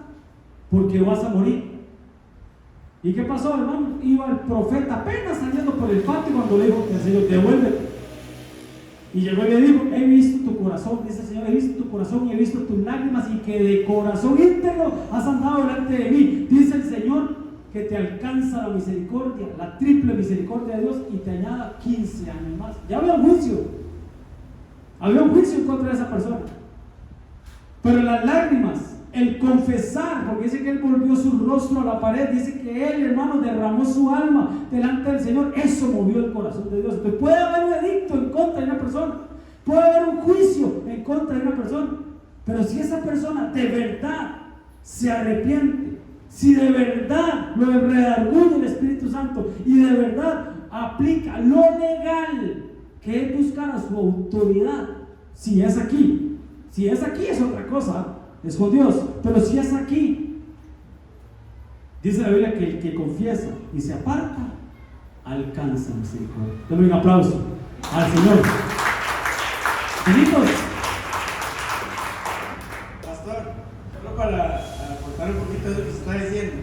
porque vas a morir? ¿Y qué pasó, hermano? Iba el profeta apenas saliendo por el patio cuando le dijo el Señor: devuélvete. Y llegó y le dijo: he visto tu corazón, dice el Señor, he visto tu corazón y he visto tus lágrimas, y que de corazón íntegro has andado delante de mí. Dice el Señor que te alcanza la misericordia, la triple misericordia de Dios, y te añada 15 años más. Ya había un juicio en contra de esa persona. Pero las lágrimas, el confesar, porque dice que él volvió su rostro a la pared, dice que él, hermano, derramó su alma delante del Señor, eso movió el corazón de Dios. Entonces puede haber un edicto en contra de una persona, puede haber un juicio en contra de una persona, pero si esa persona de verdad se arrepiente, si de verdad lo redarguye el Espíritu Santo y de verdad aplica lo legal, que es buscar a su autoridad, si es aquí es otra cosa, es con Dios, pero si es aquí, dice la Biblia que el que confiesa y se aparta alcanza misericordia. Dame un aplauso al Señor. Benitos. Pastor, solo para aportar un poquito de lo que se está diciendo,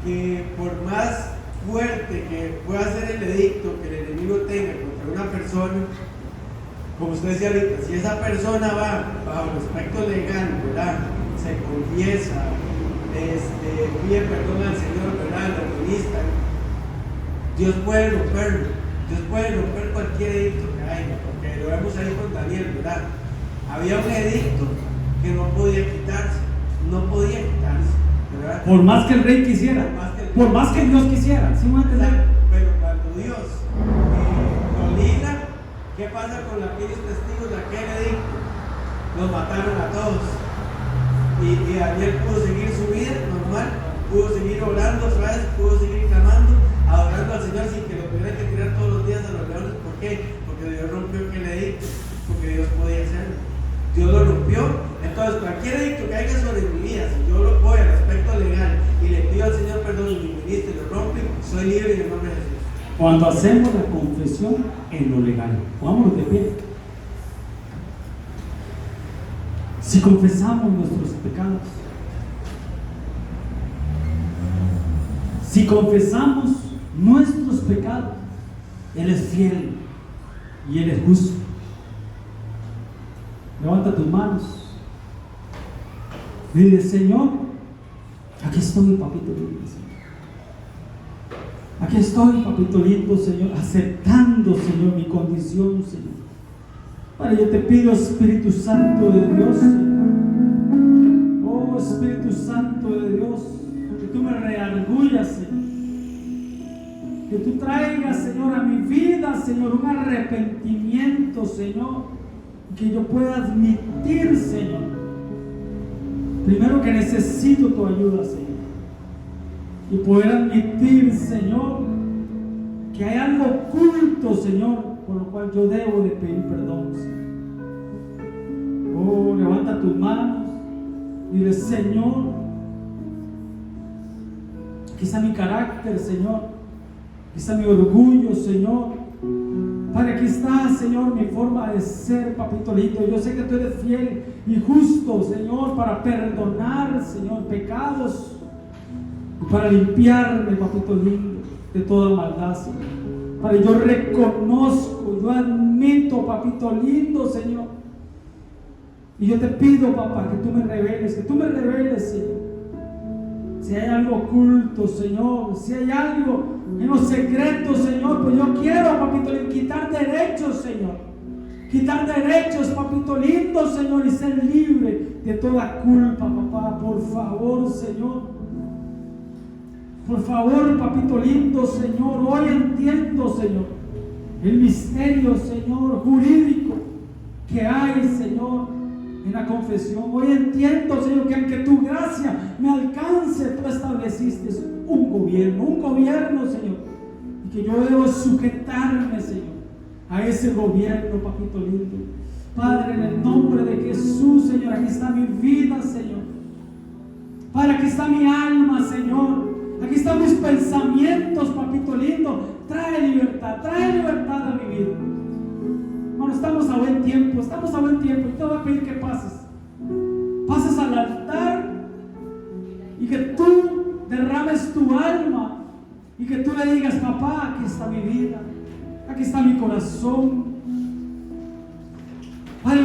que por más fuerte que pueda ser el edicto que el enemigo tenga contra una persona, como usted decía ahorita, si esa persona va bajo el aspecto legal, ¿verdad?, se confiesa, pide perdón al Señor, ¿verdad?, lo administra, Dios puede romper cualquier edicto que haya, porque lo vemos ahí con Daniel, ¿verdad? Había un edicto que no podía quitarse, ¿verdad? Por más que el rey quisiera, por más que Dios quisiera, ¿sí me entienden? Pero cuando Dios lo liga, ¿qué pasa con aquellos testigos de aquel edicto? Los mataron a todos. Y Daniel pudo seguir su vida normal, pudo seguir orando otra vez, pudo seguir clamando, adorando al Señor sin que lo tuviera que tirar todos los días a los leones. ¿Por qué? Porque Dios rompió aquel edicto, porque Dios podía hacerlo. Dios lo rompió. Entonces cualquier edicto que haya sobre mi vida, si yo lo voy al aspecto legal y le pido al Señor perdón y mi ministro lo rompe, soy libre en el nombre de Jesús. Cuando hacemos la confesión en lo legal, pongámonos de pie. Si confesamos nuestros pecados, Él es fiel y Él es justo. Levanta tus manos. Dile: Señor, aquí estoy, papito lindo, Señor. Aquí estoy, papito lindo, Señor, aceptando, Señor, mi condición, Señor. Padre, yo te pido, Espíritu Santo de Dios, Señor. Oh, Espíritu Santo de Dios, que tú me redargullas, Señor. Que tú traigas, Señor, a mi vida, Señor, un arrepentimiento, Señor. Que yo pueda admitir, Señor, Primero que necesito tu ayuda, Señor. Y poder admitir, Señor, que hay algo oculto, Señor, por lo cual yo debo de pedir perdón, Señor. Oh, levanta tus manos y dile: Señor, aquí está mi carácter, Señor. Aquí está mi orgullo, Señor. Padre, aquí está, Señor, mi forma de ser, papito lindo. Yo sé que tú eres fiel y justo, Señor, para perdonar, Señor, pecados y para limpiarme, papito lindo, de toda maldad, Señor. Padre, yo reconozco, yo admito, papito lindo, Señor. Y yo te pido, papá, que tú me reveles, Señor. Si hay algo oculto, Señor, si hay algo en los secretos, Señor, pues yo quiero, papito lindo, quitar derechos, Señor. Quitar derechos, papito lindo, Señor, y ser libre de toda culpa, papá. Por favor, Señor. Por favor, papito lindo, Señor. Hoy entiendo, Señor, el misterio, Señor, jurídico que hay, Señor, en la confesión. Hoy entiendo, Señor, que aunque tu gracia me alcance, tú estableciste un gobierno, Señor, y que yo debo sujetarme, Señor, a ese gobierno, papito lindo. Padre, en el nombre de Jesús, Señor, aquí está mi vida, Señor. Padre, aquí está mi alma, Señor. Aquí están mis pensamientos, papito lindo. Trae libertad a mi vida. Bueno, estamos a buen tiempo. Y te voy a pedir que pases al altar y que tú derrames tu alma y que tú le digas: papá, aquí está mi vida, aquí está mi corazón. Padre,